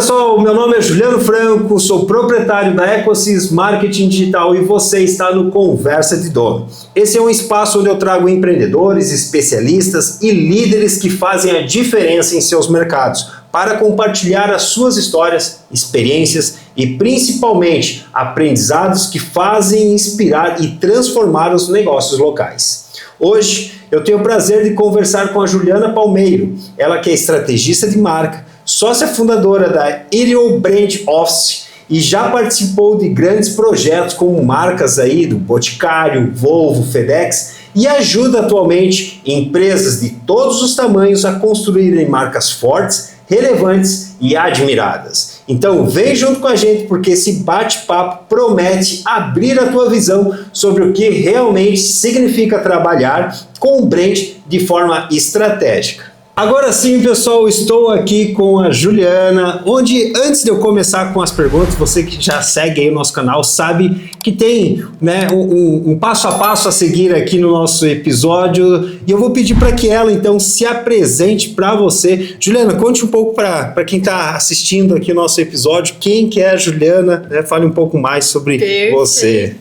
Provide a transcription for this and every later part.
pessoal, meu nome é Juliano Franco, sou proprietário da Ecosys Marketing Digital e você está no Conversa de Dono. Esse é um espaço onde eu trago empreendedores, especialistas e líderes que fazem a diferença em seus mercados para compartilhar as suas histórias, experiências e principalmente aprendizados que fazem inspirar e transformar os negócios locais. Hoje eu tenho o prazer de conversar com a Juliana Palmeiro, ela que é estrategista de marca, sócia fundadora da Ideal Brand Office e já participou de grandes projetos como marcas aí do Boticário, Volvo, FedEx e ajuda atualmente empresas de todos os tamanhos a construírem marcas fortes, relevantes e admiradas. Então vem junto com a gente porque esse bate-papo promete abrir a tua visão sobre o que realmente significa trabalhar com o brand de forma estratégica. Agora sim, pessoal, estou aqui com a Juliana, onde antes de eu começar com as perguntas, você que já segue aí o nosso canal sabe que tem, né, um passo a passo a seguir aqui no nosso episódio e eu vou pedir para que ela então se apresente para você. Juliana, conte um pouco para quem está assistindo aqui o nosso episódio, quem que é a Juliana, né? Fale um pouco mais sobre você.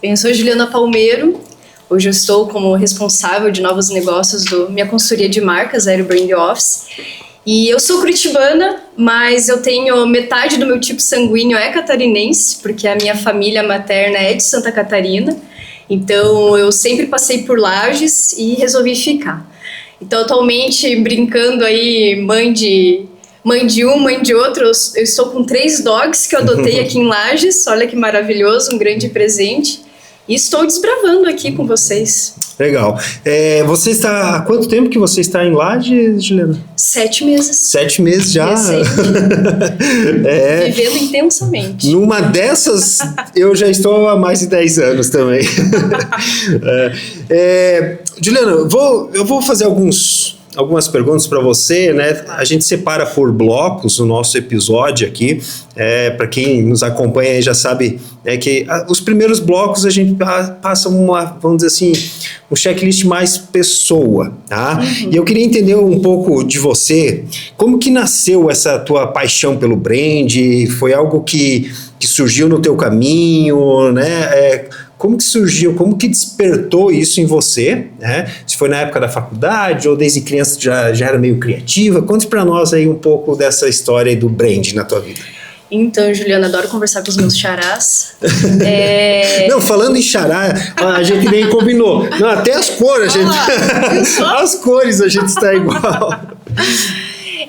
Bem, eu sou a Juliana Palmeiro. Hoje eu estou como responsável de novos negócios da minha consultoria de marcas, a Ideal Brand Office. E eu sou curitibana, mas eu tenho metade do meu tipo sanguíneo é catarinense, porque a minha família materna é de Santa Catarina. Então eu sempre passei por Lages e resolvi ficar. Então atualmente, brincando aí, mãe de um, mãe de outro, eu estou com 3 dogs que eu adotei aqui em Lages. Olha que maravilhoso, um grande presente. E estou desbravando aqui com vocês. Legal. Você está... Há quanto tempo que você está em Lages, Juliana? 7 meses. 7 meses já? Vivendo intensamente. Numa dessas, eu já estou há mais de 10 anos também. Juliana, eu vou fazer algumas perguntas para você, né? A gente separa por blocos o nosso episódio aqui. Para quem nos acompanha aí já sabe que os primeiros blocos a gente passa vamos dizer assim, um checklist mais pessoa, tá? Uhum. E eu queria entender um pouco de você, como que nasceu essa tua paixão pelo brand? Foi algo que surgiu no teu caminho, né? Como que surgiu, como que despertou isso em você, né? Se foi na época da faculdade ou desde criança já era meio criativa? Conte para nós aí um pouco dessa história aí do brand na tua vida. Então, Juliana, adoro conversar com os meus xarás. Não, falando em xará, a gente nem combinou. Não, até as cores, as cores a gente está igual.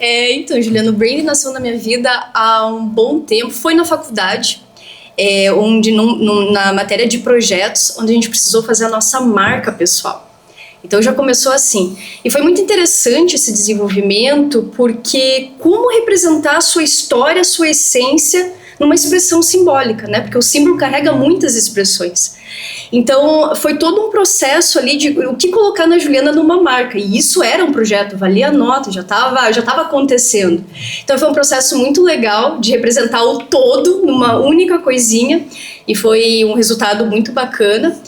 Então, Juliana, o brand nasceu na minha vida há um bom tempo, foi na faculdade. Onde na matéria de projetos, onde a gente precisou fazer a nossa marca pessoal. Então já começou assim. E foi muito interessante esse desenvolvimento, porque como representar a sua história, a sua essência numa expressão simbólica, né? Porque o símbolo carrega muitas expressões. Então foi todo um processo ali de o que colocar na Juliana numa marca, e isso era um projeto, valia a nota, já estava acontecendo. Então foi um processo muito legal de representar o todo numa única coisinha, e foi um resultado muito bacana.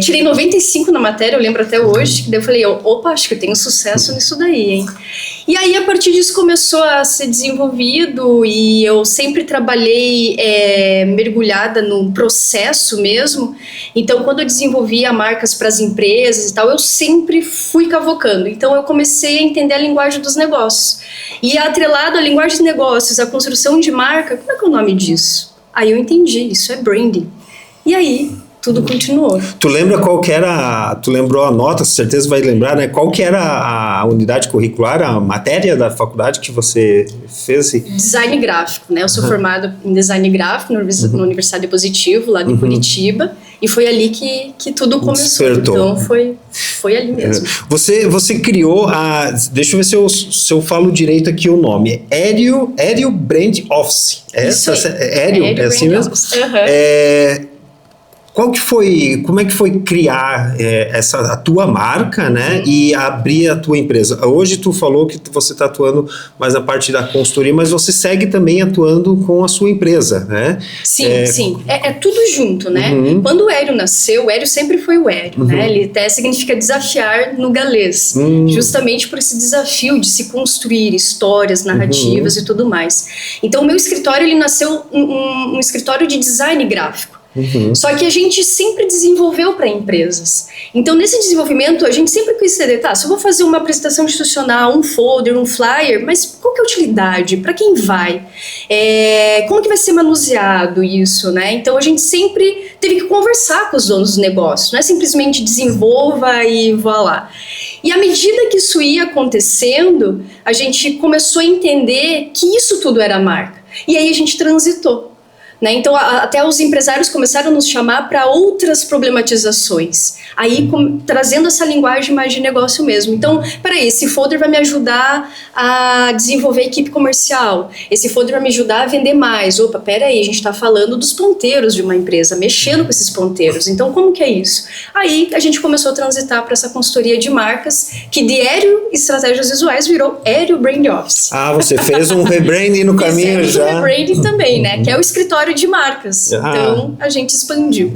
Tirei 95 na matéria, eu lembro até hoje, daí eu falei, opa, acho que eu tenho sucesso nisso daí, hein? E aí a partir disso começou a ser desenvolvido, e eu sempre trabalhei mergulhada no processo mesmo. Então, quando eu desenvolvia marcas para as empresas e tal, eu sempre fui cavocando. Então, eu comecei a entender a linguagem dos negócios. E atrelado à linguagem de negócios, a construção de marca, como é que é o nome disso? Aí eu entendi, isso é branding. E aí, tudo continuou. Tu lembra qual que era, tu lembrou a nota, com certeza vai lembrar, né? Qual que era a unidade curricular, a matéria da faculdade que você fez? Design gráfico, né? Eu sou formada em design gráfico na Universidade Positivo, lá de Curitiba, e foi ali que tudo começou. Despertou. Então foi ali mesmo. Você criou deixa eu ver se eu falo direito aqui o nome. Ideal Brand Office. Isso aí. Ideal, é assim mesmo? como é que foi criar a tua marca, né, e abrir a tua empresa? Hoje tu falou que você está atuando mais na parte da consultoria, mas você segue também atuando com a sua empresa, né? Sim. É tudo junto, né? Quando o Hélio nasceu, o Hélio sempre foi o Hélio, né? Ele até significa desafiar no galês, justamente por esse desafio de se construir histórias, narrativas e tudo mais. Então, o meu escritório, ele nasceu um escritório de design gráfico. Só que a gente sempre desenvolveu para empresas. Então, nesse desenvolvimento, a gente sempre quis entender, se eu vou fazer uma apresentação institucional, um folder, um flyer, mas qual que é a utilidade? Para quem vai? Como que vai ser manuseado isso, né? Então, a gente sempre teve que conversar com os donos do negócio. Não é simplesmente desenvolva e vá lá. E à medida que isso ia acontecendo, a gente começou a entender que isso tudo era marca. E aí a gente transitou. Né? Então, até os empresários começaram a nos chamar para outras problematizações. Aí, trazendo essa linguagem mais de negócio mesmo. Então, peraí, esse folder vai me ajudar a desenvolver a equipe comercial. Esse folder vai me ajudar a vender mais. Opa, peraí, a gente está falando dos ponteiros de uma empresa, mexendo com esses ponteiros. Então, como que é isso? Aí, a gente começou a transitar para essa consultoria de marcas, que de Hélio Estratégias Visuais virou Hélio Brand Office. Você fez um rebranding no caminho já. Um rebranding também, né? Que é o escritório de marcas. Então, a gente expandiu.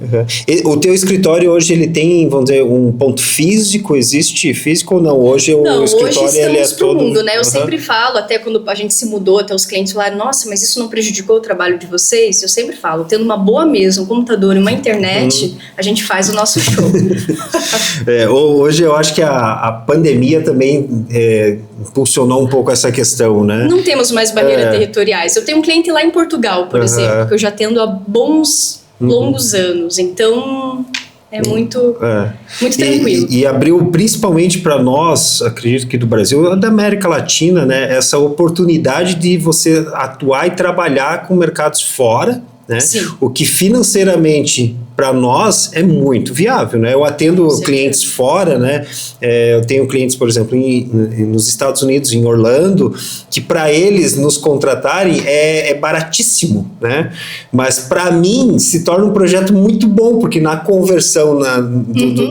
O teu escritório hoje, ele tem, vamos dizer, um ponto físico? Existe físico ou não? Hoje o escritório, hoje ele é todo... mundo, né? Eu sempre sempre falo, até quando a gente se mudou, até os clientes falaram, nossa, mas isso não prejudicou o trabalho de vocês? Eu sempre falo, tendo uma boa mesa, um computador e uma internet, a gente faz o nosso show. Hoje eu acho que a pandemia também impulsionou um pouco essa questão, né? Não temos mais barreiras territoriais. Eu tenho um cliente lá em Portugal, por exemplo, que eu já atendo há bons, longos anos. Então, é muito tranquilo. E abriu principalmente para nós, acredito que do Brasil, da América Latina, né? Essa oportunidade de você atuar e trabalhar com mercados fora, né? O que financeiramente para nós é muito viável, né? Eu atendo clientes fora, né? Eu tenho clientes, por exemplo, nos Estados Unidos, em Orlando, que para eles nos contratarem é baratíssimo, né? Mas para mim se torna um projeto muito bom, porque na conversão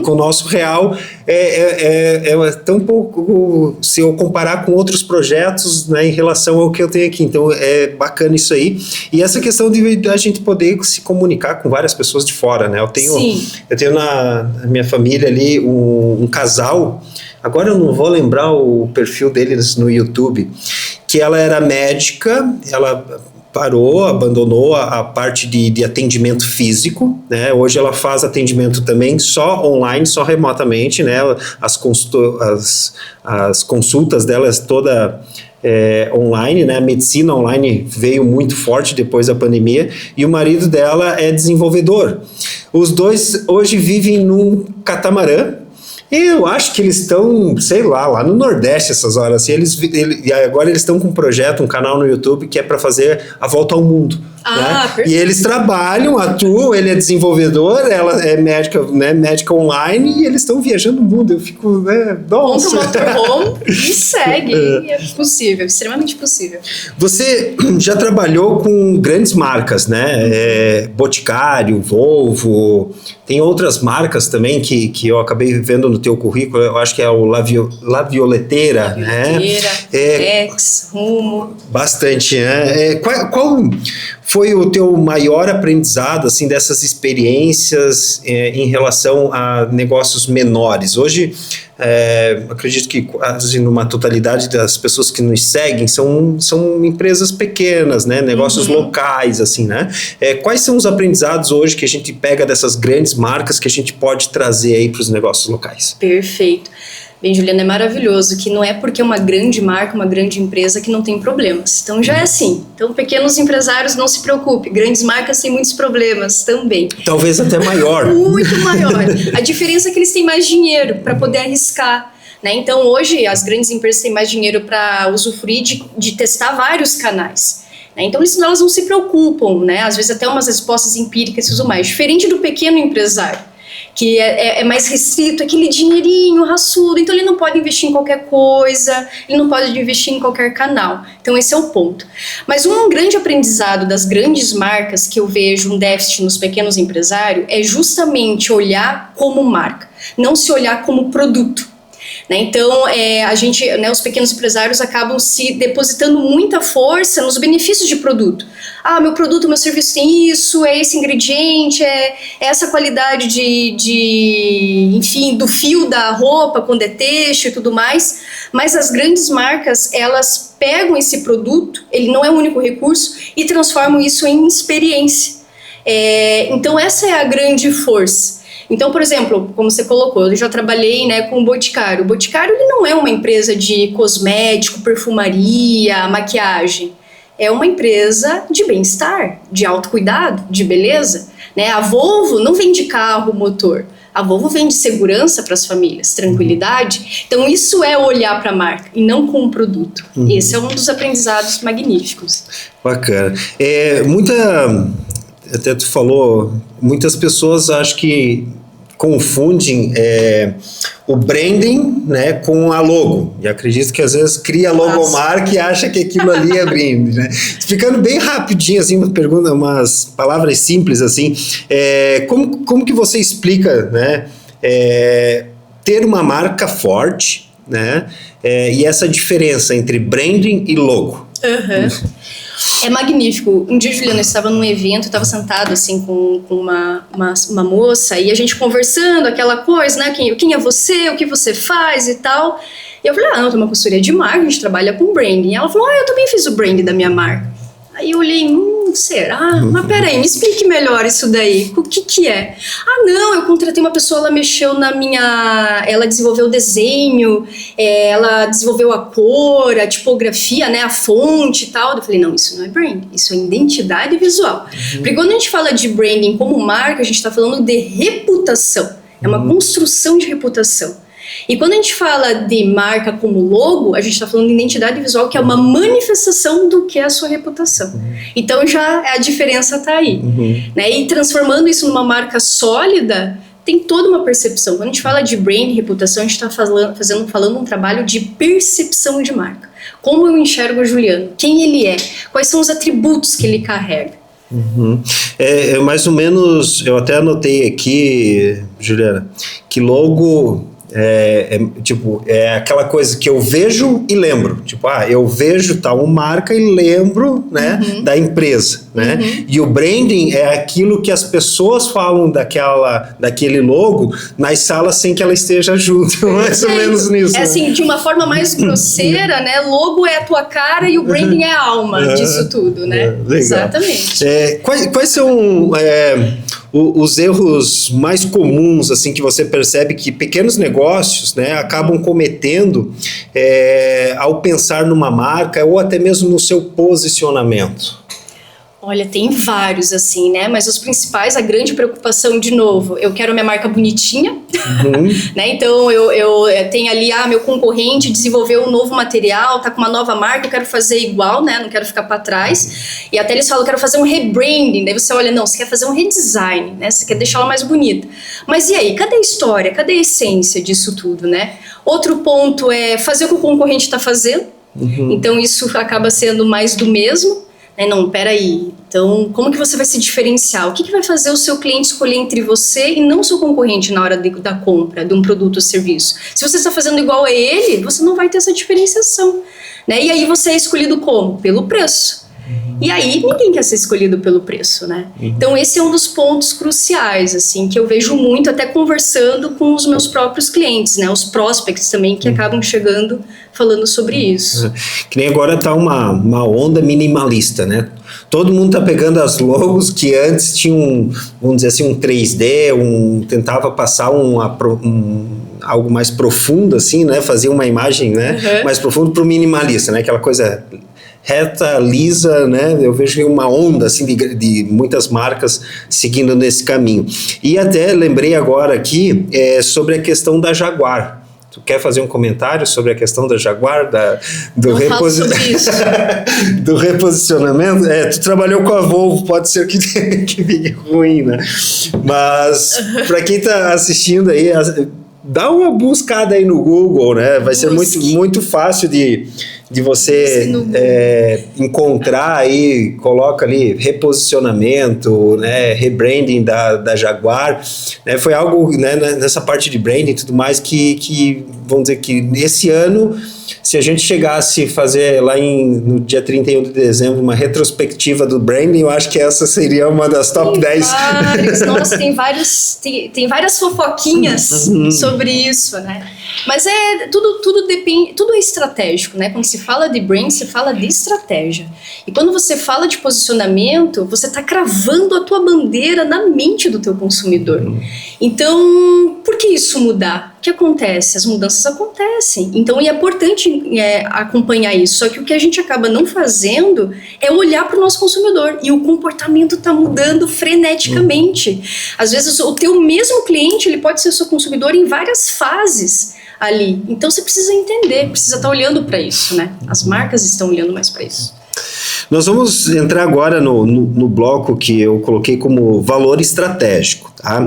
com o nosso real é tão pouco, se eu comparar com outros projetos, né, em relação ao que eu tenho aqui. Então é bacana isso aí. E essa questão de a gente poder se comunicar com várias pessoas de fora, né? Eu tenho na minha família ali um casal, agora eu não vou lembrar o perfil deles no YouTube, que ela era médica, ela parou, abandonou a parte de atendimento físico, né? Hoje ela faz atendimento também só online, só remotamente, né? As consultas delas toda online, né? A medicina online veio muito forte depois da pandemia, e o marido dela é desenvolvedor. Os dois hoje vivem num catamarã. Eu acho que eles estão, sei lá no Nordeste essas horas. Assim, agora eles estão com um projeto, um canal no YouTube que é para fazer a volta ao mundo. Né? E eles trabalham, atuam, ele é desenvolvedor, ela é médica, né, médica online, e eles estão viajando o mundo. Eu fico, né, nossa. Compra um motorhome e segue. É possível, extremamente possível. Você já trabalhou com grandes marcas, né? Boticário, Volvo, tem outras marcas também que eu acabei vendo no teu currículo. Eu acho que é o La Violetera, né? Ex, Rumo. Bastante, né? Qual foi o teu maior aprendizado, assim, dessas experiências em relação a negócios menores? Hoje, acredito que quase numa totalidade das pessoas que nos seguem são empresas pequenas, né? Negócios locais, assim, né? Quais são os aprendizados hoje que a gente pega dessas grandes marcas que a gente pode trazer aí para os negócios locais? Perfeito. Bem, Juliana, é maravilhoso que não é porque é uma grande marca, uma grande empresa que não tem problemas. Então já é assim. Então, pequenos empresários, não se preocupe. Grandes marcas têm muitos problemas também. Talvez até maior. Muito maior. A diferença é que eles têm mais dinheiro para poder arriscar. Né? Então, hoje, as grandes empresas têm mais dinheiro para usufruir de testar vários canais. Né? Então, elas não se preocupam. Né? Às vezes, até umas respostas empíricas e tudo mais. Diferente do pequeno empresário, que é mais restrito, aquele dinheirinho raçudo, então ele não pode investir em qualquer coisa, ele não pode investir em qualquer canal. Então esse é o ponto. Mas um grande aprendizado das grandes marcas que eu vejo um déficit nos pequenos empresários é justamente olhar como marca, não se olhar como produto. Então, a gente, os pequenos empresários acabam se depositando muita força nos benefícios de produto. Meu produto, meu serviço tem isso, é esse ingrediente, é essa qualidade enfim, do fio da roupa, quando é têxtil e tudo mais. Mas as grandes marcas, elas pegam esse produto, ele não é o único recurso, e transformam isso em experiência. Então, essa é a grande força. Então, por exemplo, como você colocou, eu já trabalhei com o Boticário. O Boticário ele não é uma empresa de cosmético, perfumaria, maquiagem. É uma empresa de bem-estar, de autocuidado, de beleza. A Volvo não vende carro, motor. A Volvo vende segurança para as famílias, tranquilidade. Então, isso é olhar para a marca e não como um produto. Esse é um dos aprendizados magníficos. Bacana. Até tu falou, muitas pessoas acho que confundem o branding, com a logo. E acredito que às vezes cria a logomarca e acha que aquilo ali é branding, Explicando bem rapidinho, assim, uma pergunta, umas palavras simples, assim, como que você explica, ter uma marca forte, e essa diferença entre branding e logo? É magnífico. Um dia, Juliana, eu estava num evento, eu estava sentado assim com uma moça e a gente conversando, aquela coisa, quem é você, o que você faz e tal. E eu falei, não, eu tenho uma consultoria de marca, a gente trabalha com branding. E ela falou, eu também fiz o branding da minha marca. Aí eu olhei, será? Mas peraí, me explique melhor isso daí. O que é? Não, eu contratei uma pessoa, ela mexeu ela desenvolveu o desenho, ela desenvolveu a cor, a tipografia, a fonte e tal. Eu falei, não, isso não é branding, isso é identidade visual. Porque quando a gente fala de branding como marca, a gente está falando de reputação. É uma construção de reputação. E quando a gente fala de marca como logo, a gente está falando de identidade visual, que é uma manifestação do que é a sua reputação. Então já a diferença está aí. E transformando isso numa marca sólida, tem toda uma percepção. Quando a gente fala de brand e reputação, a gente está falando um trabalho de percepção de marca. Como eu enxergo o Juliano? Quem ele é? Quais são os atributos que ele carrega? Mais ou menos, eu até anotei aqui, Juliana, que logo... é aquela coisa que eu vejo e lembro, eu vejo tal marca e lembro, da empresa, e o branding é aquilo que as pessoas falam daquele logo nas salas sem que ela esteja junto, mais ou menos nisso. Assim, de uma forma mais grosseira, logo é a tua cara e o branding é a alma disso tudo, Legal. Exatamente. Quais são os erros mais comuns, assim, que você percebe que pequenos negócios, acabam cometendo ao pensar numa marca ou até mesmo no seu posicionamento? Olha, tem vários, assim, mas os principais, a grande preocupação, de novo, eu quero minha marca bonitinha, então eu tenho ali, meu concorrente desenvolveu um novo material, tá com uma nova marca, eu quero fazer igual, não quero ficar para trás, e até eles falam, eu quero fazer um rebranding, daí você olha, não, você quer fazer um redesign, você quer deixar ela mais bonita, mas e aí, cadê a história, cadê a essência disso tudo, Outro ponto é fazer o que o concorrente está fazendo, então isso acaba sendo mais do mesmo. Não, peraí, então como que você vai se diferenciar? O que vai fazer o seu cliente escolher entre você e não o seu concorrente na hora da compra de um produto ou serviço? Se você está fazendo igual a ele, você não vai ter essa diferenciação, E aí você é escolhido como? Pelo preço. E aí ninguém quer ser escolhido pelo preço, Então esse é um dos pontos cruciais, assim, que eu vejo muito até conversando com os meus próprios clientes, os prospects também que acabam chegando falando sobre isso. Que nem agora tá uma onda minimalista, Todo mundo tá pegando as logos que antes tinham, vamos dizer assim, um 3D, tentava passar algo mais profundo, assim, fazia uma imagem, mais profunda para o minimalista, Aquela coisa reta, lisa, Eu vejo uma onda assim de muitas marcas seguindo nesse caminho. E até lembrei agora aqui sobre a questão da Jaguar, Tu quer fazer um comentário sobre a questão da Jaguar, do reposicionamento? Tu trabalhou com a Volvo, pode ser que fique ruim, né? Mas para quem está assistindo aí, dá uma buscada aí no Google, né? Vai ser muito fácil de você encontrar aí, coloca ali reposicionamento, né, rebranding da Jaguar, né, foi algo, né, nessa parte de branding e tudo mais que vamos dizer que nesse ano, se a gente chegasse a fazer lá no dia 31 de dezembro uma retrospectiva do branding, eu acho que essa seria uma das top 10. Nossa, tem várias fofoquinhas sobre isso, né? Mas tudo depende, tudo é estratégico, né? Quando se fala de brand, se fala de estratégia. E quando você fala de posicionamento, você está cravando a tua bandeira na mente do teu consumidor. Então, por que isso mudar? O que acontece? As mudanças acontecem. Então, é importante acompanhar isso. Só que o que a gente acaba não fazendo é olhar para o nosso consumidor. E o comportamento está mudando freneticamente. Às vezes, o teu mesmo cliente, ele pode ser seu consumidor em várias fases ali. Então, você precisa entender, precisa estar olhando para isso, né? As marcas estão olhando mais para isso. Nós vamos entrar agora no bloco que eu coloquei como valor estratégico, tá?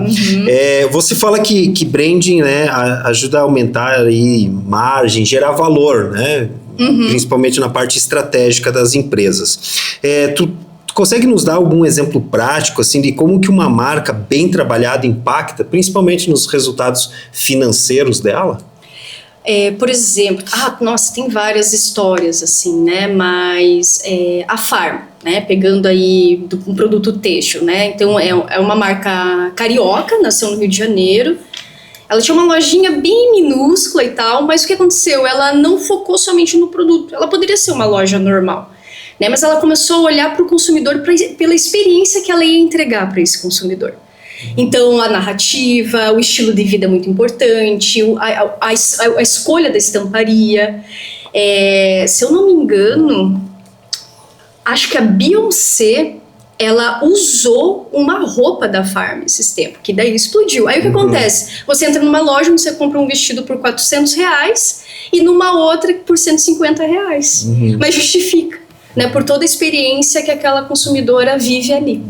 Você fala que branding, né, ajuda a aumentar aí margem, gerar valor, né? Principalmente na parte estratégica das empresas. Tu consegue nos dar algum exemplo prático, assim, de como que uma marca bem trabalhada impacta, principalmente nos resultados financeiros dela? Por exemplo, nossa, tem várias histórias assim, né? Mas a Farm, né? Pegando aí um produto têxtil, né? Então é uma marca carioca, nasceu no Rio de Janeiro. Ela tinha uma lojinha bem minúscula e tal, mas o que aconteceu? Ela não focou somente no produto. Ela poderia ser uma loja normal, né? Mas ela começou a olhar para o consumidor pela experiência que ela ia entregar para esse consumidor. Então, a narrativa, o estilo de vida é muito importante, a escolha da estamparia. Se eu não me engano, acho que a Beyoncé, ela usou uma roupa da Farm esses tempos, que daí explodiu. Aí o que acontece? Você entra numa loja onde você compra um vestido por R$400 e numa outra por R$150. Mas justifica, né, por toda a experiência que aquela consumidora vive ali.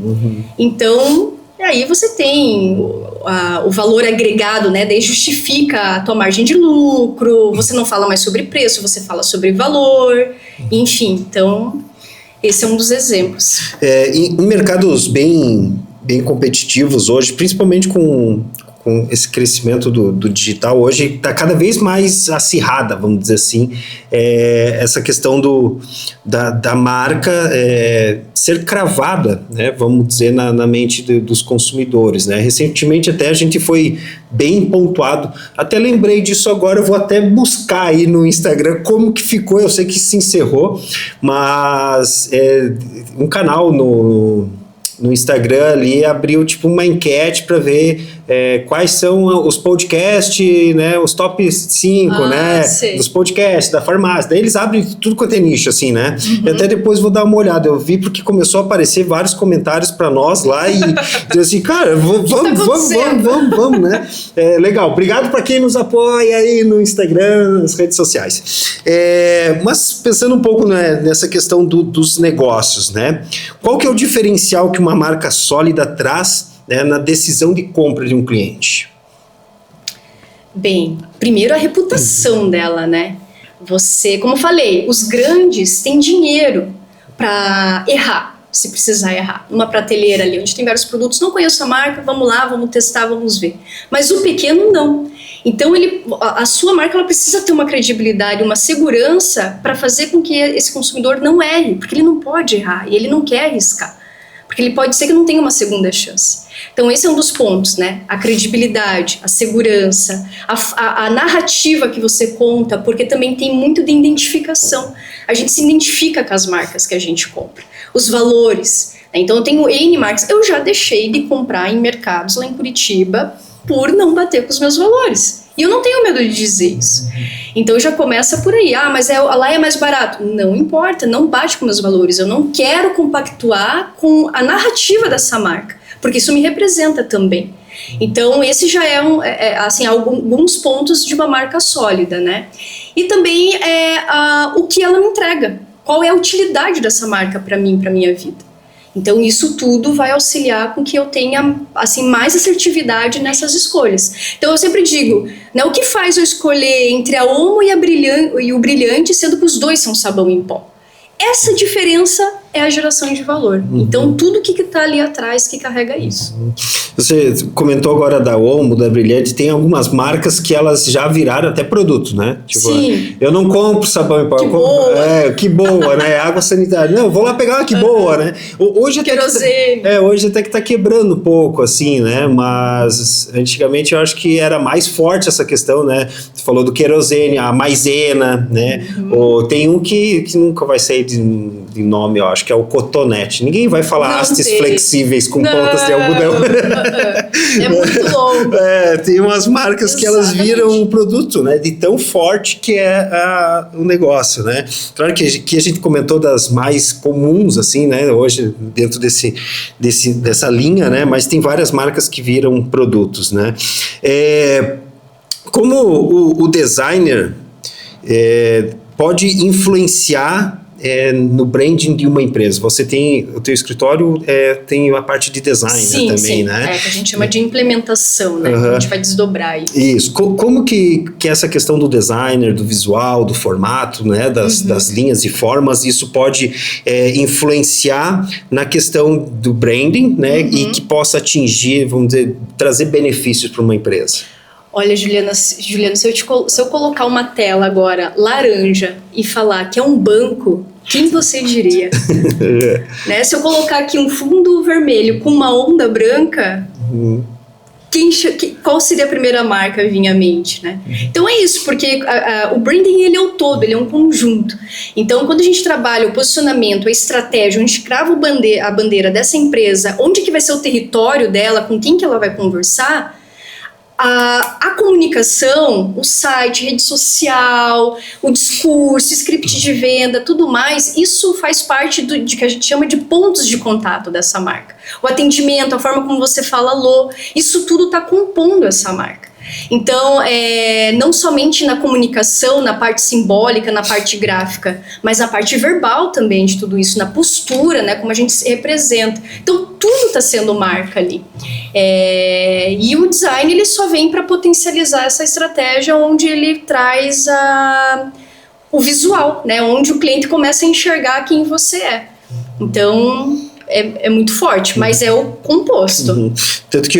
Então, aí você tem o valor agregado, né? Daí justifica a tua margem de lucro, você não fala mais sobre preço, você fala sobre valor, enfim. Então, esse é um dos exemplos. Em mercados bem competitivos hoje, principalmente com esse crescimento do digital, hoje está cada vez mais acirrada, vamos dizer assim, essa questão da marca ser cravada, né, vamos dizer, na mente dos consumidores, né? Recentemente até a gente foi bem pontuado, até lembrei disso agora, eu vou até buscar aí no Instagram como que ficou, eu sei que se encerrou, mas um canal no Instagram ali abriu tipo uma enquete para ver quais são os podcasts, né, os top 5, né, dos podcasts, da farmácia. Daí eles abrem tudo quanto é nicho, assim, né? E até depois vou dar uma olhada. Eu vi porque começou a aparecer vários comentários para nós lá e dizer assim, cara, vamos, né? Legal, obrigado para quem nos apoia aí no Instagram, nas redes sociais. Mas pensando um pouco, né, nessa questão dos negócios, né? Qual que é o diferencial que uma marca sólida traz, né, na decisão de compra de um cliente? Bem, primeiro a reputação dela, né? Você, como eu falei, os grandes têm dinheiro para errar, se precisar errar. Numa prateleira ali, onde tem vários produtos, não conheço a marca, vamos lá, vamos testar, vamos ver. Mas o pequeno não. Então, a sua marca ela precisa ter uma credibilidade, uma segurança para fazer com que esse consumidor não erre, porque ele não pode errar e ele não quer arriscar. Porque ele pode ser que não tenha uma segunda chance. Então esse é um dos pontos, né? A credibilidade, a segurança, a narrativa que você conta, porque também tem muito de identificação. A gente se identifica com as marcas que a gente compra. Os valores, né? Então eu tenho N marcas. Eu já deixei de comprar em mercados lá em Curitiba por não bater com os meus valores. E eu não tenho medo de dizer isso. Então já começa por aí. Mas lá é mais barato. Não importa, não bate com meus valores. Eu não quero compactuar com a narrativa dessa marca, porque isso me representa também. Então, esse já é assim, alguns pontos de uma marca sólida, né? E também o que ela me entrega. Qual é a utilidade dessa marca para mim, para minha vida? Então, isso tudo vai auxiliar com que eu tenha, assim, mais assertividade nessas escolhas. Então, eu sempre digo, né, o que faz eu escolher entre a Omo e o Brilhante, sendo que os dois são sabão em pó? Essa diferença é a geração de valor. Então, tudo que está ali atrás que carrega isso. Você comentou agora da Omo, da Brilhante, tem algumas marcas que elas já viraram até produto, né? Tipo, sim. Eu não compro sabão em pó. Que boa. Que boa, né? Água sanitária. Não, vou lá pegar uma que boa, né? Hoje até querosene. Hoje até que tá quebrando um pouco, assim, né? Mas antigamente eu acho que era mais forte essa questão, né? Você falou do querosene, a maisena, né? Ou tem um que nunca vai sair de nome, eu acho, que é o cotonete. Ninguém vai falar hastes flexíveis com pontas de algodão. É muito longo. Tem umas marcas Exatamente. que elas viram um produto, né, de tão forte que é o negócio, né? Claro que a gente comentou das mais comuns, assim, né, hoje dentro dessa linha, né, mas tem várias marcas que viram produtos, né? Como o designer pode influenciar no branding de uma empresa? Você tem, o teu escritório tem a parte de design, sim, também, sim. né? Que a gente chama de implementação, né? A gente vai desdobrar isso. Isso. Como que essa questão do designer, do visual, do formato, né? Das linhas e formas, isso pode influenciar na questão do branding, né? E que possa atingir, vamos dizer, trazer benefícios para uma empresa? Olha, Juliano, se eu colocar uma tela agora laranja e falar que é um banco, quem você diria? Né? Se eu colocar aqui um fundo vermelho com uma onda branca, qual seria a primeira marca a vir à mente, né? Então é isso, porque o branding ele é o todo, ele é um conjunto. Então, quando a gente trabalha o posicionamento, a estratégia, onde a gente crava a bandeira dessa empresa, onde que vai ser o território dela, com quem que ela vai conversar, a comunicação, o site, rede social, o discurso, script de venda, tudo mais, isso faz parte de que a gente chama de pontos de contato dessa marca. O atendimento, a forma como você fala alô, isso tudo está compondo essa marca. Então, não somente na comunicação, na parte simbólica, na parte gráfica, mas na parte verbal também de tudo isso, na postura, né, como a gente se representa. Então, tudo está sendo marca ali. E o design ele só vem para potencializar essa estratégia, onde ele traz o visual, né, onde o cliente começa a enxergar quem você é. Então, é muito forte, mas é o composto. Tanto que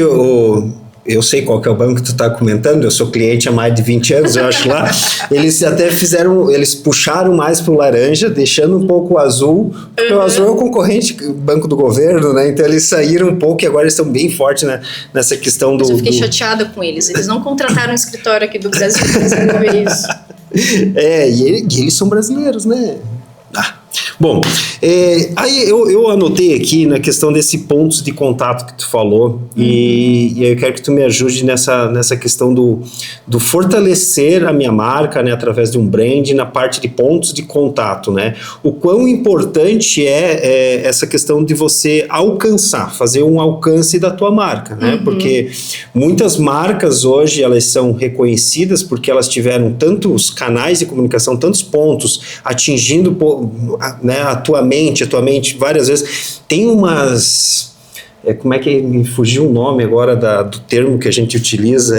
eu sei qual que é o banco que tu está comentando, eu sou cliente há mais de 20 anos, eu acho lá. Eles até eles puxaram mais para o laranja, deixando um pouco o azul, porque o azul é o concorrente banco do governo, né? Então eles saíram um pouco e agora eles estão bem fortes, né, nessa questão do... Eu fiquei chateada com eles, eles não contrataram um escritório aqui do Brasil para desenvolver isso. E eles são brasileiros, né? Bom, aí eu anotei aqui na questão desse pontos de contato que tu falou, e aí eu quero que tu me ajude nessa questão do fortalecer a minha marca, né, através de um brand na parte de pontos de contato, né? O quão importante é essa questão de você fazer um alcance da tua marca, né? Porque muitas marcas hoje, elas são reconhecidas porque elas tiveram tantos canais de comunicação, tantos pontos atingindo, né, a tua mente várias vezes. Tem umas... como é que me fugiu o nome agora do termo que a gente utiliza?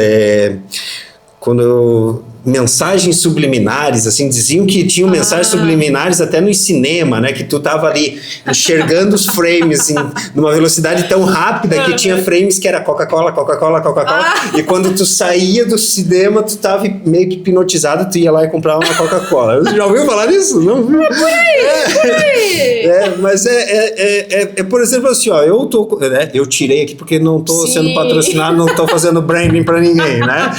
Mensagens subliminares, assim, diziam que tinham mensagens subliminares até no cinema, né, que tu tava ali enxergando os frames numa velocidade tão rápida que tinha frames que era Coca-Cola, e quando tu saía do cinema, tu tava meio que hipnotizado, tu ia lá e comprava uma Coca-Cola. Você já ouviu falar disso? Não? Por aí! Mas por exemplo, assim, ó, eu tirei aqui porque não tô sendo patrocinado, não tô fazendo branding pra ninguém, né?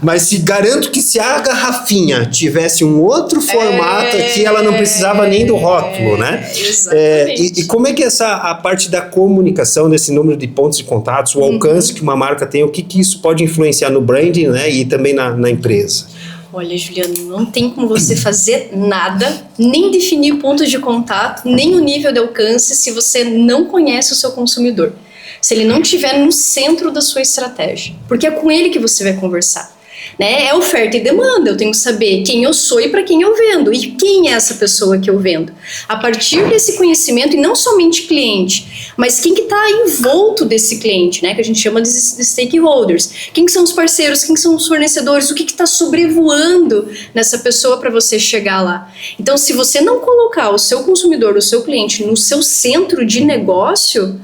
Mas garanto que se a garrafinha tivesse um outro formato aqui, ela não precisava nem do rótulo, né? Exatamente. E como é que a parte da comunicação, desse número de pontos de contatos, o alcance que uma marca tem, o que isso pode influenciar no branding, né? E também na empresa? Olha, Juliano, não tem como você fazer nada, nem definir pontos de contato, nem o nível de alcance, se você não conhece o seu consumidor. se ele não estiver no centro da sua estratégia, porque é com ele que você vai conversar. Né? É oferta e demanda, eu tenho que saber quem eu sou e para quem eu vendo, e quem é essa pessoa que eu vendo. A partir desse conhecimento, e não somente cliente, mas quem que está envolto desse cliente, né? Que a gente chama de stakeholders. Quem que são os parceiros, quem que são os fornecedores, o que está sobrevoando nessa pessoa para você chegar lá. Então, se você não colocar o seu consumidor, o seu cliente no seu centro de negócio,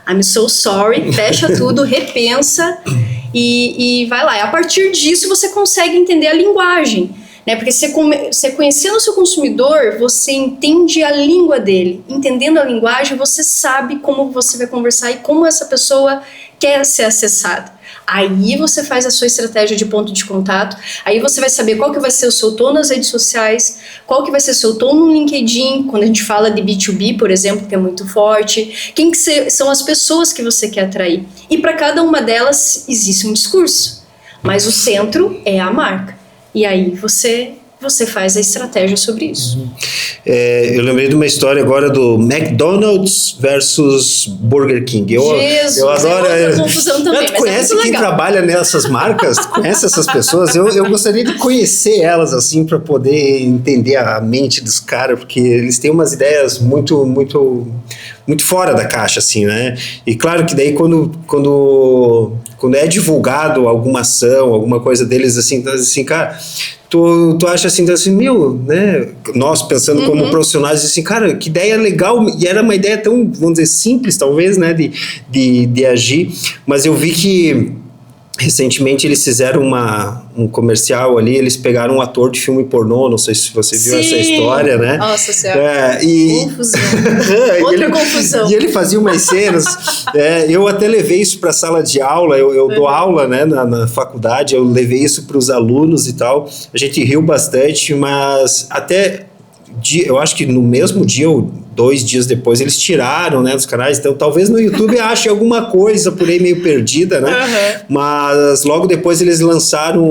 I'm so sorry, fecha tudo, repensa e vai lá. E a partir disso você consegue entender a linguagem, né? Porque você conhecendo o seu consumidor, você entende a língua dele. Entendendo a linguagem, você sabe como você vai conversar e como essa pessoa quer ser acessada. Aí você faz a sua estratégia de ponto de contato, aí você vai saber qual que vai ser o seu tom nas redes sociais, qual que vai ser o seu tom no LinkedIn, quando a gente fala de B2B, por exemplo, que é muito forte, quem que são as pessoas que você quer atrair. E para cada uma delas existe um discurso, mas o centro é a marca. E aí você faz a estratégia sobre isso. Eu lembrei de uma história agora do McDonald's versus Burger King. Eu adoro. É outra confusão também, Tu conhece quem trabalha nessas marcas? Conhece essas pessoas? Eu gostaria de conhecer elas, assim, para poder entender a mente dos caras, porque eles têm umas ideias muito, muito, muito fora da caixa, assim, né? E claro que daí quando é divulgado alguma ação, alguma coisa deles, assim, cara, tu acha assim, né? Nós pensando como profissionais, assim, cara, que ideia legal, e era uma ideia tão, vamos dizer, simples, talvez, né, de agir, mas eu vi que recentemente eles fizeram um comercial ali, eles pegaram um ator de filme pornô, não sei se você viu essa história, né? Nossa Senhora, confusão. Outra confusão. E ele fazia umas cenas, eu até levei isso para a sala de aula, eu dou aula, né, na faculdade, eu levei isso para os alunos e tal, a gente riu bastante, mas até, eu acho que no mesmo dia ou 2 dias depois eles tiraram, né, dos canais, então talvez no YouTube ache alguma coisa por aí meio perdida, né, mas logo depois eles lançaram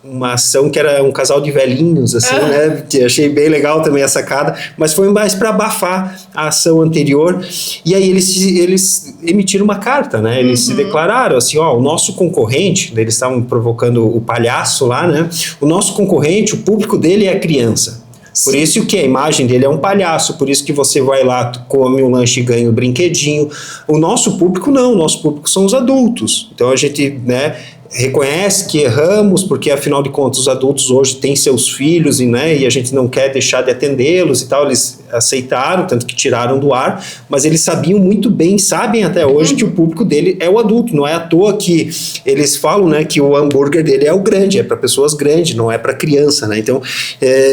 uma ação que era um casal de velhinhos, assim, né, que achei bem legal também a sacada, mas foi mais para abafar a ação anterior, e aí eles emitiram uma carta, né, eles se declararam assim, o nosso concorrente, eles estavam provocando o palhaço lá, né, o nosso concorrente, o público dele é a criança. Por isso que a imagem dele é um palhaço, por isso que você vai lá, come um lanche e ganha um brinquedinho. O nosso público não, o nosso público são os adultos. Então a gente, né, reconhece que erramos, porque afinal de contas os adultos hoje têm seus filhos e a gente não quer deixar de atendê-los e tal, eles aceitaram, tanto que tiraram do ar, mas eles sabiam muito bem, sabem até hoje que o público dele é o adulto, não é à toa que eles falam, né, que o hambúrguer dele é o grande, é para pessoas grandes, não é para criança, né, então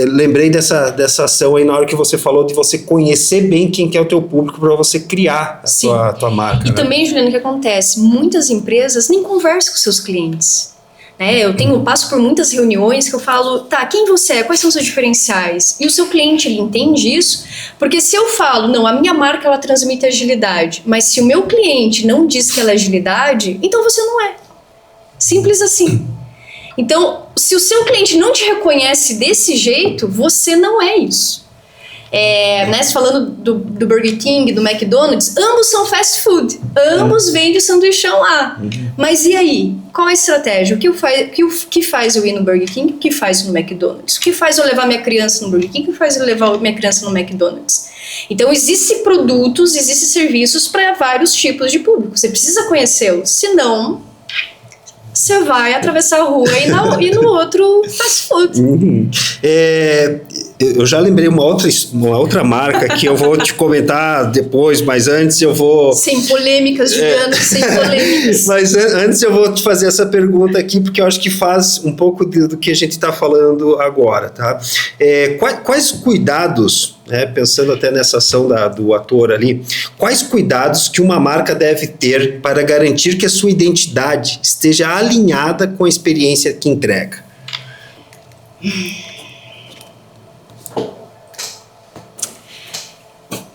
lembrei dessa ação aí na hora que você falou de você conhecer bem quem que é o teu público para você criar a tua marca. E né? Também, Juliana, o que acontece? Muitas empresas nem conversam com seus clientes. Eu passo por muitas reuniões que eu falo, tá, quem você é? Quais são os seus diferenciais? E o seu cliente, ele entende isso? Porque se eu falo, não, a minha marca, ela transmite agilidade, mas se o meu cliente não diz que ela é agilidade, então você não é. Simples assim. Então, se o seu cliente não te reconhece desse jeito, você não é isso. Falando do Burger King, do McDonald's, ambos são fast food, ambos vendem sanduichão lá. Mas e aí? Qual a estratégia? O que faz eu ir no Burger King? O que faz no McDonald's? O que faz eu levar minha criança no Burger King? O que faz eu levar minha criança no McDonald's? Então, existem produtos, existem serviços para vários tipos de público. Você precisa conhecê-los, senão você vai atravessar a rua e no outro fast food. Eu já lembrei uma outra marca que eu vou te comentar depois, mas antes eu vou... Sem polêmicas, Juliana, sem polêmicas. Mas antes eu vou te fazer essa pergunta aqui, porque eu acho que faz um pouco do que a gente está falando agora, tá? Quais cuidados, pensando até nessa ação do ator ali, quais cuidados que uma marca deve ter para garantir que a sua identidade esteja alinhada com a experiência que entrega?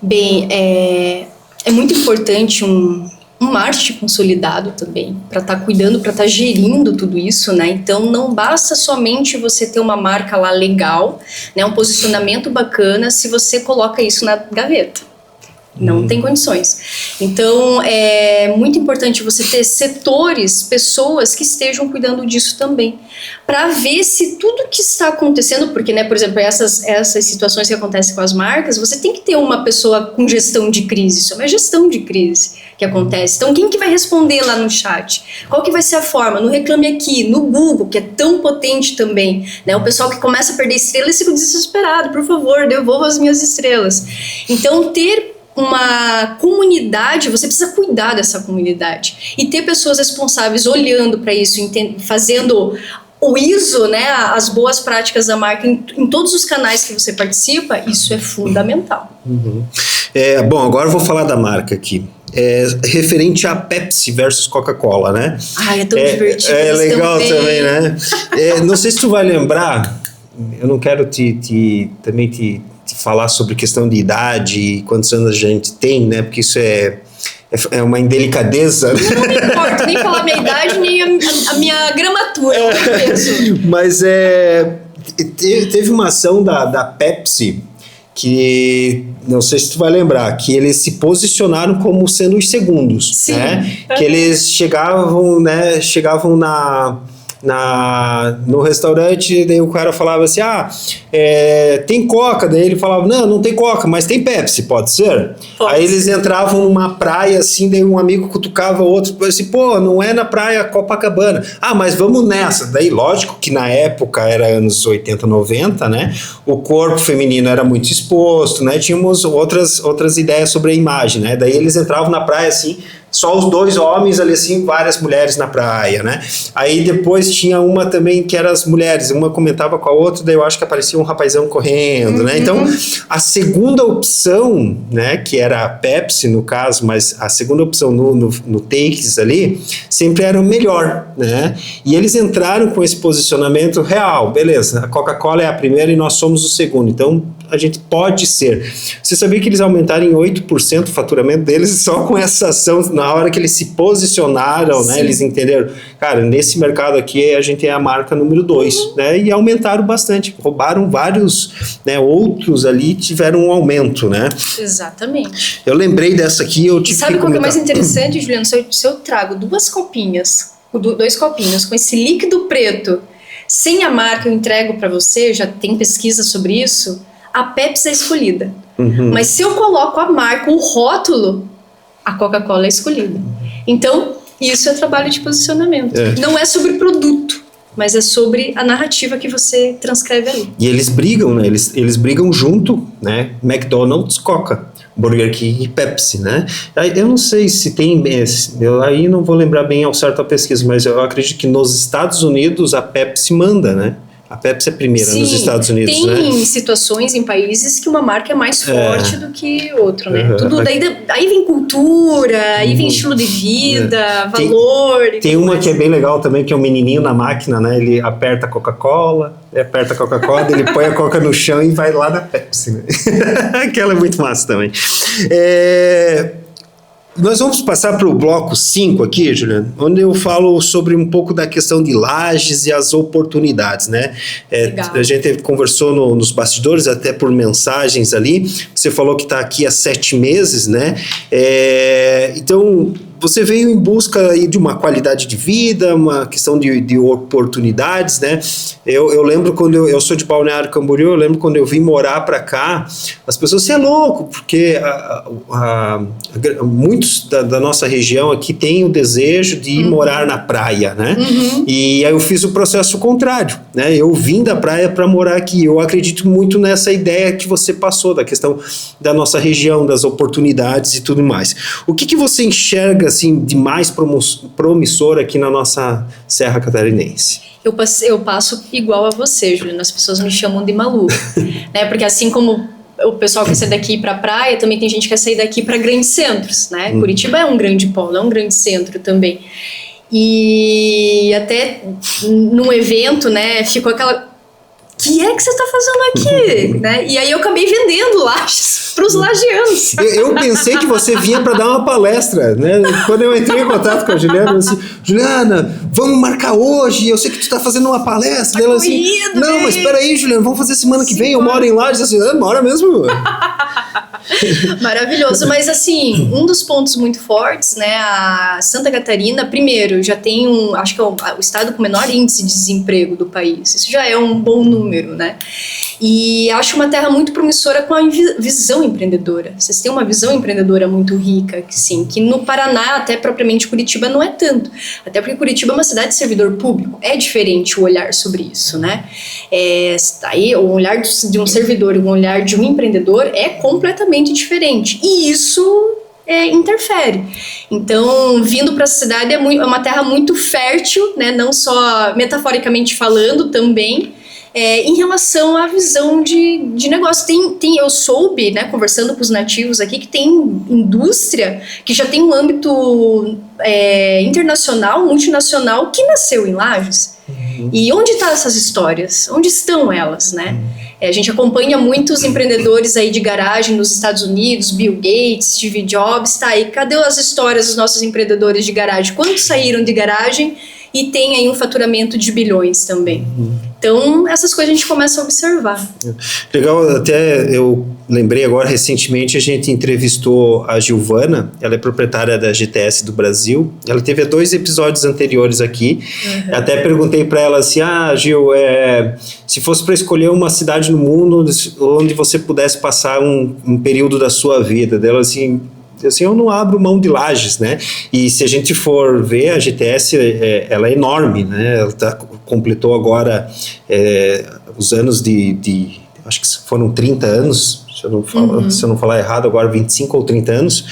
Bem, é muito importante um marketing consolidado também, para estar cuidando, para estar gerindo tudo isso, né? Então, não basta somente você ter uma marca lá legal, né? Um posicionamento bacana, se você coloca isso na gaveta. Não tem condições. Então, é muito importante você ter setores, pessoas que estejam cuidando disso também, para ver se tudo que está acontecendo, porque, né, por exemplo, essas situações que acontecem com as marcas, você tem que ter uma pessoa com gestão de crise, isso é uma gestão de crise que acontece. Então, quem que vai responder lá no chat? Qual que vai ser a forma? No Reclame Aqui, no Google, que é tão potente também, né? O pessoal que começa a perder estrelas fica desesperado, por favor, devolva as minhas estrelas. Então, ter uma comunidade, você precisa cuidar dessa comunidade e ter pessoas responsáveis olhando para isso, fazendo o ISO, né, as boas práticas da marca em todos os canais que você participa, isso é fundamental. Uhum. Bom, agora eu vou falar da marca aqui. Referente a Pepsi versus Coca-Cola, né? Ai, é tão divertido. É legal também, né? Não sei se tu vai lembrar, eu não quero também te falar sobre questão de idade e quantos anos a gente tem, né? Porque isso é uma indelicadeza. Não me importa nem falar a minha idade, nem a minha gramatura, Mas teve uma ação da Pepsi que, não sei se tu vai lembrar, que eles se posicionaram como sendo os segundos. Sim. Né? Que eles chegavam no restaurante, daí o cara falava assim, tem Coca, daí ele falava, não tem Coca, mas tem Pepsi, pode ser? Pode. Aí eles entravam numa praia assim, daí um amigo cutucava o outro, assim, pô, não é na praia Copacabana, mas vamos nessa. Daí lógico que na época era anos 80, 90, né, o corpo feminino era muito exposto, né, tínhamos outras ideias sobre a imagem, né, daí eles entravam na praia assim, só os dois homens ali assim, várias mulheres na praia, né? Aí depois tinha uma também que era as mulheres, uma comentava com a outra, daí eu acho que aparecia um rapazão correndo, né? Então, a segunda opção, né, que era a Pepsi no caso, mas a segunda opção no takes ali, sempre era o melhor, né? E eles entraram com esse posicionamento real, beleza, a Coca-Cola é a primeira e nós somos o segundo, então a gente pode ser. Você sabia que eles aumentaram em 8% o faturamento deles só com essa ação? Na hora que eles se posicionaram, né, eles entenderam, cara, nesse mercado aqui a gente é a marca número 2, né, e aumentaram bastante, roubaram vários, né, outros ali tiveram um aumento, né. Exatamente. Eu lembrei dessa aqui, eu tive que comentar. Sabe qual que é mais interessante, Juliano? Se eu trago dois copinhos com esse líquido preto, sem a marca eu entrego para você, já tem pesquisa sobre isso, a Pepsi é escolhida. Mas se eu coloco a marca, o rótulo, a Coca-Cola é escolhida. Então, isso é trabalho de posicionamento. Não é sobre produto, mas é sobre a narrativa que você transcreve ali. E eles brigam, né? Eles brigam junto, né? McDonald's, Coca, Burger King e Pepsi, né? Eu não sei se tem... Eu aí não vou lembrar bem ao certo a pesquisa, mas eu acredito que nos Estados Unidos a Pepsi manda, né? A Pepsi é a primeira nos Estados Unidos, tem, né? Tem situações em países que uma marca é mais forte do que outra, né? Tudo aí vem cultura, aí vem estilo de vida, valor. Tem uma que é bem legal também, que é um menininho na máquina, né? Ele aperta a Coca-Cola, ele põe a Coca no chão e vai lá na Pepsi, né? Aquela é muito massa também. Nós vamos passar para o bloco 5 aqui, Juliano, onde eu falo sobre um pouco da questão de lajes e as oportunidades, né? A gente conversou nos bastidores, até por mensagens ali, você falou que está aqui há 7 meses, né? Então, você veio em busca aí de uma qualidade de vida, uma questão de oportunidades, né? Eu lembro quando eu sou de Balneário Camboriú, eu lembro quando eu vim morar para cá, as pessoas, você é louco, porque muitos da nossa região aqui têm o desejo de ir morar na praia, né? E aí eu fiz o processo contrário, né? Eu vim da praia para morar aqui. Eu acredito muito nessa ideia que você passou, da questão da nossa região, das oportunidades e tudo mais. O que você enxerga assim, de mais promissor aqui na nossa Serra Catarinense? Eu passo igual a você, Juliano, as pessoas me chamam de maluco, né? Porque assim como o pessoal quer sair daqui para praia, também tem gente que quer sair daqui para grandes centros, né? Curitiba é um grande polo, é um grande centro também. E até num evento, né, ficou aquela... que é que você está fazendo aqui? Né? E aí eu acabei vendendo lajes para os lagianos. Eu pensei que você vinha para dar uma palestra, né? Quando eu entrei em contato com a Juliana, eu disse, Juliana, vamos marcar hoje, eu sei que tu está fazendo uma palestra. Ela assim, não, mas espera aí, Juliana, vamos fazer semana que vem, eu moro em Lages. Assim, mora mesmo? Maravilhoso, mas assim, um dos pontos muito fortes, né, a Santa Catarina, primeiro, já tem acho que é o estado com o menor índice de desemprego do país, isso já é um bom número, né, e acho uma terra muito promissora com a visão empreendedora, vocês têm uma visão empreendedora muito rica, que no Paraná, até propriamente Curitiba, não é tanto, até porque Curitiba é uma cidade de servidor público, é diferente o olhar sobre isso, né, aí o olhar de um servidor e o olhar de um empreendedor é completamente diferente, e isso interfere. Então, vindo para essa cidade é uma terra muito fértil, né, não só metaforicamente falando também, em relação à visão de negócio. Eu soube, né, conversando com os nativos aqui, que tem indústria que já tem um âmbito internacional, multinacional, que nasceu em Lages. E onde estão essas histórias? Onde estão elas, né? A gente acompanha muitos empreendedores aí de garagem nos Estados Unidos, Bill Gates, Steve Jobs, tá aí. Cadê as histórias dos nossos empreendedores de garagem? Quantos saíram de garagem e tem aí um faturamento de bilhões também? Então, essas coisas a gente começa a observar. Legal, até eu lembrei agora, recentemente a gente entrevistou a Giovana, ela é proprietária da GTS do Brasil, ela teve 2 episódios anteriores aqui, até perguntei para ela assim, Gil, se fosse para escolher uma cidade no mundo onde você pudesse passar um período da sua vida, dela assim, eu não abro mão de Lages, né? E se a gente for ver, a GTS, ela é enorme, né? Ela completou agora os anos acho que foram 30 anos, se eu não falar errado, agora 25 ou 30 anos,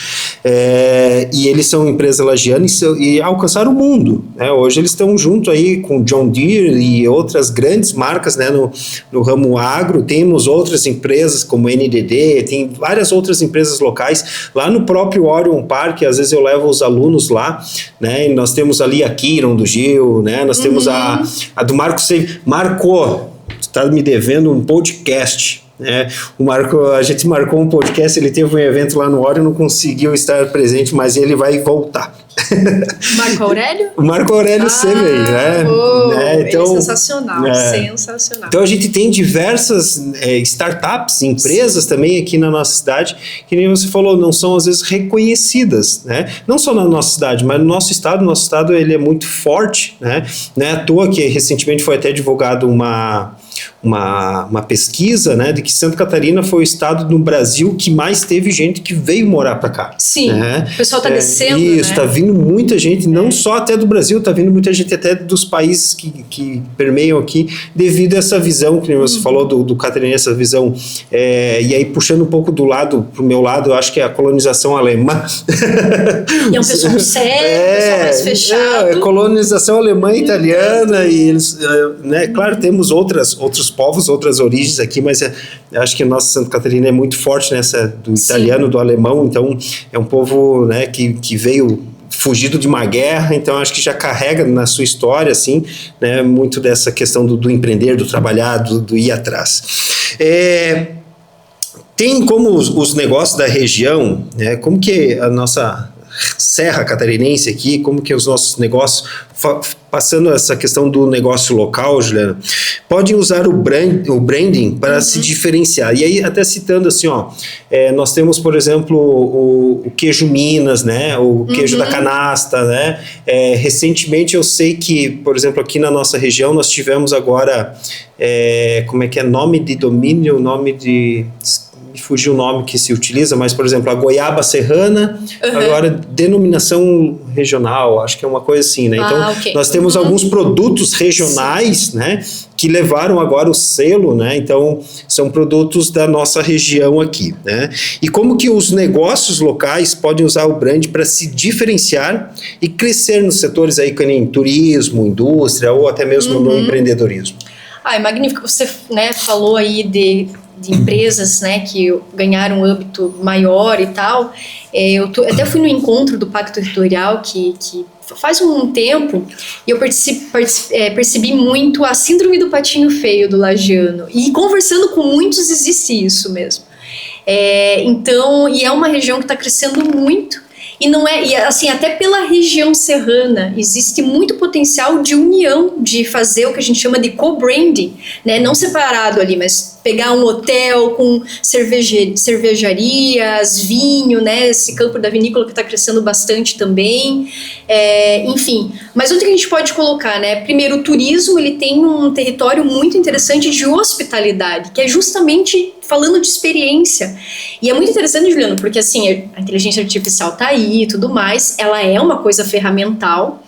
e eles são empresa lagiana e alcançaram o mundo, né? Hoje eles estão junto aí com John Deere e outras grandes marcas, né, no ramo agro. Temos outras empresas como NDD, tem várias outras empresas locais, lá no próprio Orion Park, às vezes eu levo os alunos lá, né, e nós temos ali a Kiron do Gil, né, nós temos a do Marco Marco, tu tá me devendo um podcast. A gente marcou um podcast, ele teve um evento lá no Orion, não conseguiu estar presente, mas ele vai voltar. Marco Aurélio? O Marco Aurélio Seven, né? Então, ele é sensacional, sensacional. Então a gente tem diversas startups, empresas também aqui na nossa cidade, que nem você falou, não são às vezes reconhecidas, né? Não só na nossa cidade, mas no nosso estado ele é muito forte, né? Não é à toa que recentemente foi até divulgado uma pesquisa, né, de que Santa Catarina foi o estado no Brasil que mais teve gente que veio morar para cá. Sim, né? O pessoal está descendo, isso, né? Tá vindo muita gente, não só até do Brasil, tá vindo muita gente até dos países que permeiam aqui, devido a essa visão, que você falou do catarinense, essa visão, e aí puxando um pouco pro meu lado, eu acho que é a colonização alemã. E é um pessoal sério, um pessoal mais fechado. Colonização alemã e italiana, e eles, né, claro, temos outros povos, outras origens aqui, mas eu acho que a nossa Santa Catarina é muito forte nessa do italiano, do alemão, então é um povo, né, que veio fugido de uma guerra, então acho que já carrega na sua história, assim, né, muito dessa questão do empreender, do trabalhar, do ir atrás. Tem como os negócios da região, né, como que a nossa Serra Catarinense aqui, como que os nossos negócios, passando essa questão do negócio local, Juliana, podem usar o branding para se diferenciar. E aí, até citando assim, nós temos, por exemplo, o queijo Minas, né, o queijo da canasta, né, recentemente eu sei que, por exemplo, aqui na nossa região nós tivemos agora, como é que é, nome de domínio, fugiu o nome que se utiliza, mas, por exemplo, a goiaba serrana, agora denominação regional, acho que é uma coisa assim, né? Então, nós temos alguns produtos regionais, né, que levaram agora o selo, né? Então, são produtos da nossa região aqui, né? E como que os negócios locais podem usar o brand para se diferenciar e crescer nos setores aí, como em turismo, indústria ou até mesmo no empreendedorismo? É magnífico. Você, né, falou aí de empresas, né, que ganharam um âmbito maior e tal. Eu até fui no encontro do Pacto Territorial que faz um tempo, e eu percebi muito a síndrome do patinho feio do lagiano, e conversando com muitos existe isso mesmo. Então, e é uma região que está crescendo muito, e não é, e assim, até pela região serrana existe muito potencial de união, de fazer o que a gente chama de co-branding, né, não separado ali, mas pegar um hotel com cervejarias, vinho, né? Esse campo da vinícola que está crescendo bastante também. Enfim, mas onde que a gente pode colocar, né? Primeiro, o turismo, ele tem um território muito interessante de hospitalidade, que é justamente falando de experiência. E é muito interessante, Juliano, porque assim, a inteligência artificial tá aí e tudo mais, ela é uma coisa ferramental,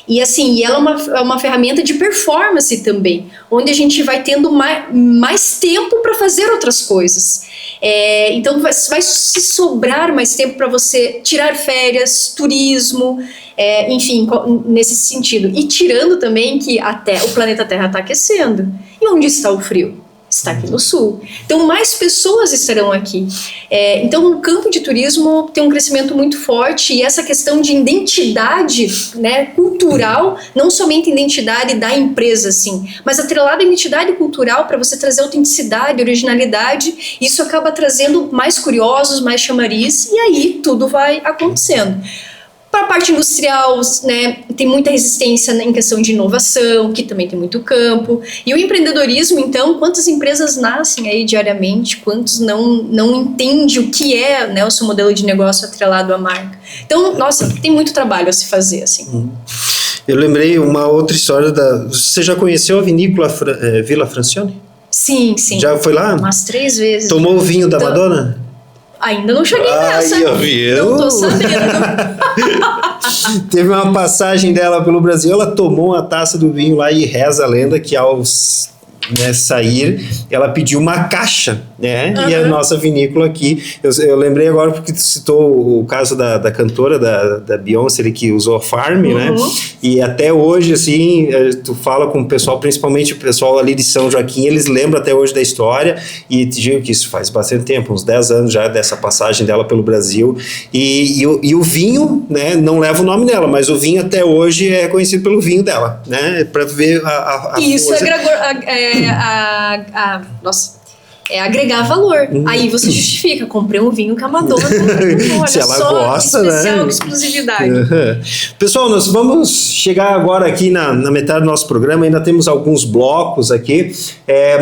e assim, ela é uma ferramenta de performance também, onde a gente vai tendo mais tempo para fazer outras coisas. Então vai se sobrar mais tempo para você tirar férias, turismo, enfim, nesse sentido. E tirando também que o planeta Terra está aquecendo. E onde está o frio? Está aqui no sul. Então, mais pessoas estarão aqui. Então, o campo de turismo tem um crescimento muito forte, e essa questão de identidade, né, cultural, não somente identidade da empresa, assim, mas atrelada à identidade cultural para você trazer autenticidade, originalidade, isso acaba trazendo mais curiosos, mais chamariz, e aí tudo vai acontecendo. Para a parte industrial, né, tem muita resistência em questão de inovação, que também tem muito campo. E o empreendedorismo, então, quantas empresas nascem aí diariamente, quantos não entendem o que é, né, o seu modelo de negócio atrelado à marca. Então, nossa, tem muito trabalho a se fazer, assim. Eu lembrei uma outra história Você já conheceu a vinícola Villa Francione? Sim. Já foi lá? Umas 3 vezes. Tomou o vinho da Madonna? Ainda não cheguei nessa. Não tô sabendo. Teve uma passagem dela pelo Brasil, ela tomou uma taça do vinho lá e reza a lenda que ao sair, ela pediu uma caixa, né? E a nossa vinícola aqui, eu lembrei agora porque tu citou o caso da cantora, da Beyoncé, que usou Farm, né? E até hoje, assim, tu fala com o pessoal, principalmente o pessoal ali de São Joaquim, eles lembram até hoje da história, e te digo que isso faz bastante tempo, uns 10 anos já dessa passagem dela pelo Brasil, e o vinho, né, não leva o nome dela, mas o vinho até hoje é conhecido pelo vinho dela, né? Para ver a isso força. Agregar valor. Aí você justifica, comprei um vinho com a Madonna. Olha se ela só, gosta, que especial, né? que exclusividade. Pessoal, nós vamos chegar agora aqui na metade do nosso programa, ainda temos alguns blocos aqui,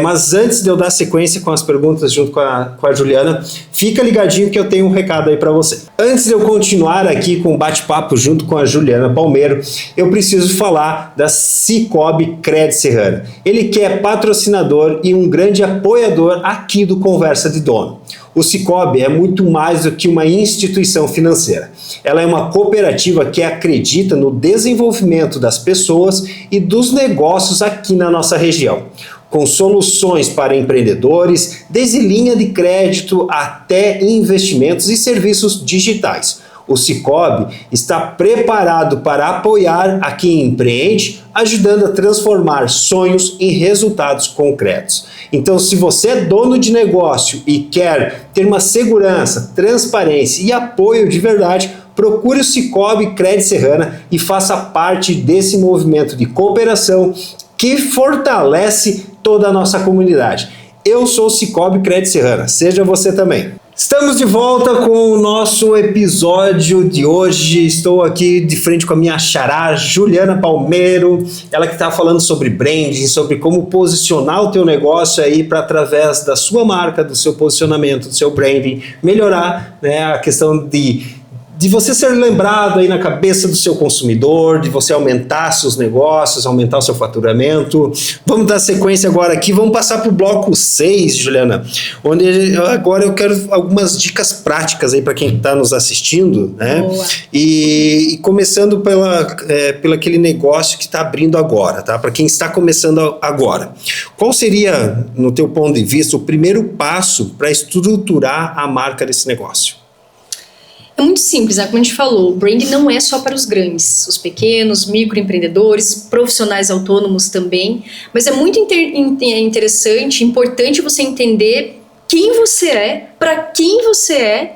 mas antes de eu dar sequência com as perguntas junto com a Juliana, fica ligadinho que eu tenho um recado aí para você. Antes de eu continuar aqui com o bate-papo junto com a Juliana Palmeiro, eu preciso falar da Sicoob Crédito Serrana. Ele que é patrocinador e um grande apoiador aqui do Conversa de Dono. O Sicoob é muito mais do que uma instituição financeira. Ela é uma cooperativa que acredita no desenvolvimento das pessoas e dos negócios aqui na nossa região, com soluções para empreendedores, desde linha de crédito até investimentos e serviços digitais. O Sicoob está preparado para apoiar a quem empreende, ajudando a transformar sonhos em resultados concretos. Então, se você é dono de negócio e quer ter uma segurança, transparência e apoio de verdade, procure o Sicoob Crédito Serrana e faça parte desse movimento de cooperação que fortalece toda a nossa comunidade. Eu sou o Sicoob Crédito Serrana, seja você também. Estamos de volta com o nosso episódio de hoje. Estou aqui de frente com a minha xará, Juliana Palmeiro, ela que está falando sobre branding, sobre como posicionar o teu negócio aí para, através da sua marca, do seu posicionamento, do seu branding, melhorar, né, a questão de você ser lembrado aí na cabeça do seu consumidor, de você aumentar seus negócios, aumentar o seu faturamento. Vamos dar sequência agora aqui, vamos passar para o bloco 6, Juliana, onde agora eu quero algumas dicas práticas aí para quem está nos assistindo, né? Boa. E começando pelo aquele negócio que está abrindo agora, tá? Para quem está começando agora. Qual seria, no teu ponto de vista, o primeiro passo para estruturar a marca desse negócio? É muito simples, né? Como a gente falou, o branding não é só para os grandes, os pequenos, microempreendedores, profissionais autônomos também, mas é muito interessante, importante você entender quem você é, para quem você é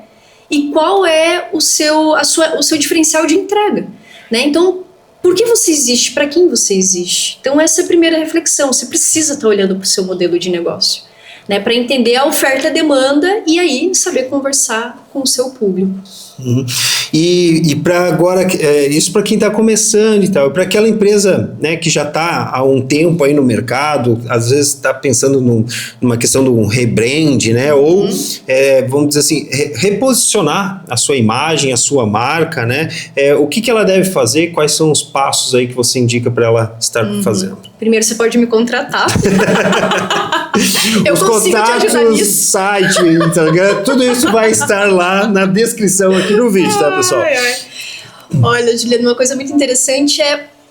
e qual é o seu diferencial de entrega, né? Então, por que você existe? Para quem você existe? Então, essa é a primeira reflexão. Você precisa estar olhando para o seu modelo de negócio, né, para entender a oferta e a demanda e aí saber conversar com o seu público. E para agora, isso para quem está começando e tal, para aquela empresa, né, que já está há um tempo aí no mercado, às vezes está pensando numa questão de um rebrand, né, ou vamos dizer assim, reposicionar a sua imagem, a sua marca, né, o que ela deve fazer, quais são os passos aí que você indica para ela estar fazendo? Primeiro, você pode me contratar. Eu os consigo te ajudar nisso. Site, Instagram, tudo isso vai estar lá na descrição aqui no vídeo, tá, pessoal? Olha, Juliana, uma coisa muito interessante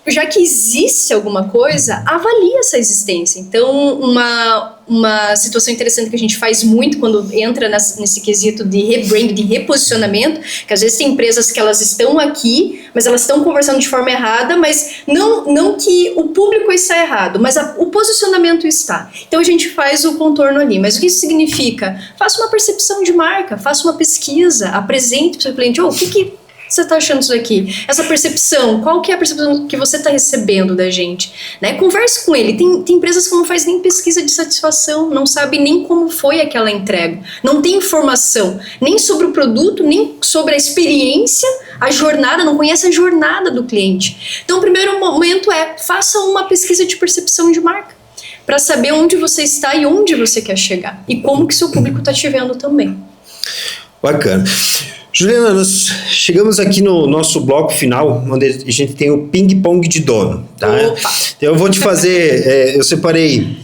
já que existe alguma coisa, avalie essa existência. Então, uma situação interessante que a gente faz muito quando entra nesse quesito de rebrand, de reposicionamento, que às vezes tem empresas que elas estão aqui, mas elas estão conversando de forma errada, mas não que o público está errado, mas o posicionamento está. Então, a gente faz o contorno ali. Mas o que isso significa? Faça uma percepção de marca, faça uma pesquisa, apresente para o seu cliente, o que você está achando disso aqui? Essa percepção, qual que é a percepção que você está recebendo da gente? Né? Converse com ele. Tem empresas que não fazem nem pesquisa de satisfação, não sabe nem como foi aquela entrega, não tem informação nem sobre o produto, nem sobre a experiência, a jornada, não conhece a jornada do cliente. Então, o primeiro momento faça uma pesquisa de percepção de marca, para saber onde você está e onde você quer chegar, e como que seu público está te vendo também. Bacana. Juliana, nós chegamos aqui no nosso bloco final, onde a gente tem o ping-pong de dono, tá? Opa. Eu vou te fazer, eu separei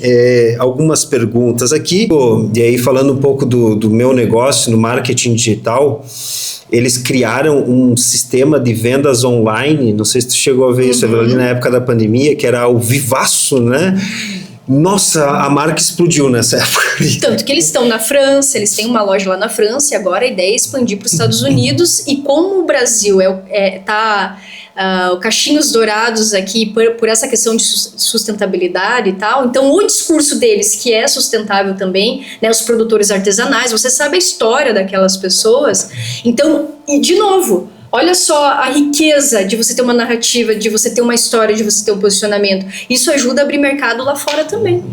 algumas perguntas aqui, e aí falando um pouco do meu negócio no marketing digital, eles criaram um sistema de vendas online, não sei se tu chegou a ver isso ali na época da pandemia, que era o Vivaço, né? Nossa, a marca explodiu nessa época. Tanto que eles estão na França, eles têm uma loja lá na França, e agora a ideia é expandir para os Estados Unidos. E como o Brasil está cachinhos dourados aqui por essa questão de sustentabilidade e tal, então o discurso deles, que é sustentável também, né, os produtores artesanais, você sabe a história daquelas pessoas. Então, e de novo, olha só a riqueza de você ter uma narrativa, de você ter uma história, de você ter um posicionamento. Isso ajuda a abrir mercado lá fora também.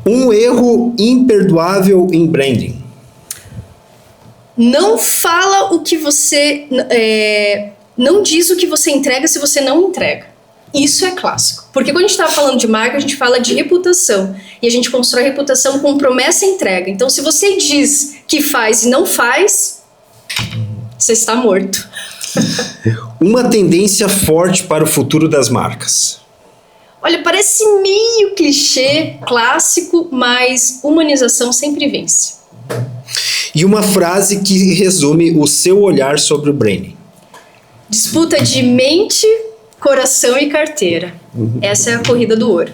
Um erro imperdoável em branding. Não fala o que você... não diz o que você entrega se você não entrega. Isso é clássico. Porque quando a gente está falando de marca, a gente fala de reputação. E a gente constrói reputação com promessa e entrega. Então, se você diz que faz e não faz... você está morto. Uma tendência forte para o futuro das marcas. Olha, parece meio clichê, clássico, mas humanização sempre vence. E uma frase que resume o seu olhar sobre o branding. Disputa de mente, coração e carteira. Essa é a corrida do ouro.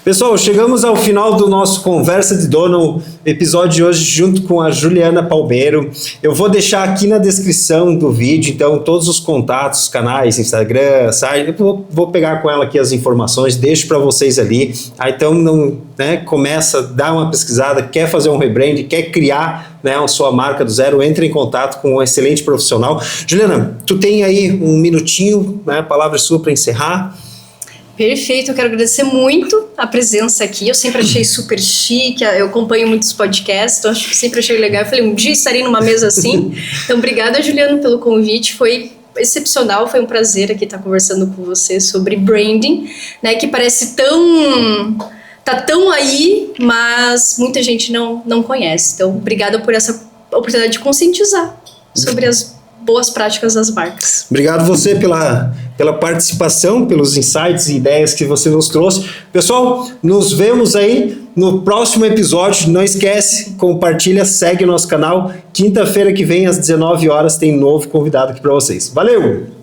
Pessoal, chegamos ao final do nosso Conversa de Dono, episódio de hoje junto com a Juliana Palmeiro. Eu vou deixar aqui na descrição do vídeo, então, todos os contatos, canais, Instagram, site, eu vou pegar com ela aqui as informações, deixo para vocês ali. Então, começa, dá uma pesquisada, quer fazer um rebrand, quer criar a sua marca do zero, entre em contato com um excelente profissional. Juliana, tu tem aí um minutinho, palavra sua para encerrar? Perfeito, eu quero agradecer muito a presença aqui, eu sempre achei super chique, eu acompanho muitos podcasts, então sempre achei legal, eu falei, um dia estarei numa mesa assim, então obrigada, Juliano, pelo convite, foi excepcional, foi um prazer aqui estar conversando com você sobre branding, né, que parece tá tão aí, mas muita gente não conhece, então obrigada por essa oportunidade de conscientizar sobre as boas práticas das marcas. Obrigado você pela participação, pelos insights e ideias que você nos trouxe. Pessoal, nos vemos aí no próximo episódio. Não esquece, compartilha, segue o nosso canal. Quinta-feira que vem, às 19 horas, tem um novo convidado aqui para vocês. Valeu!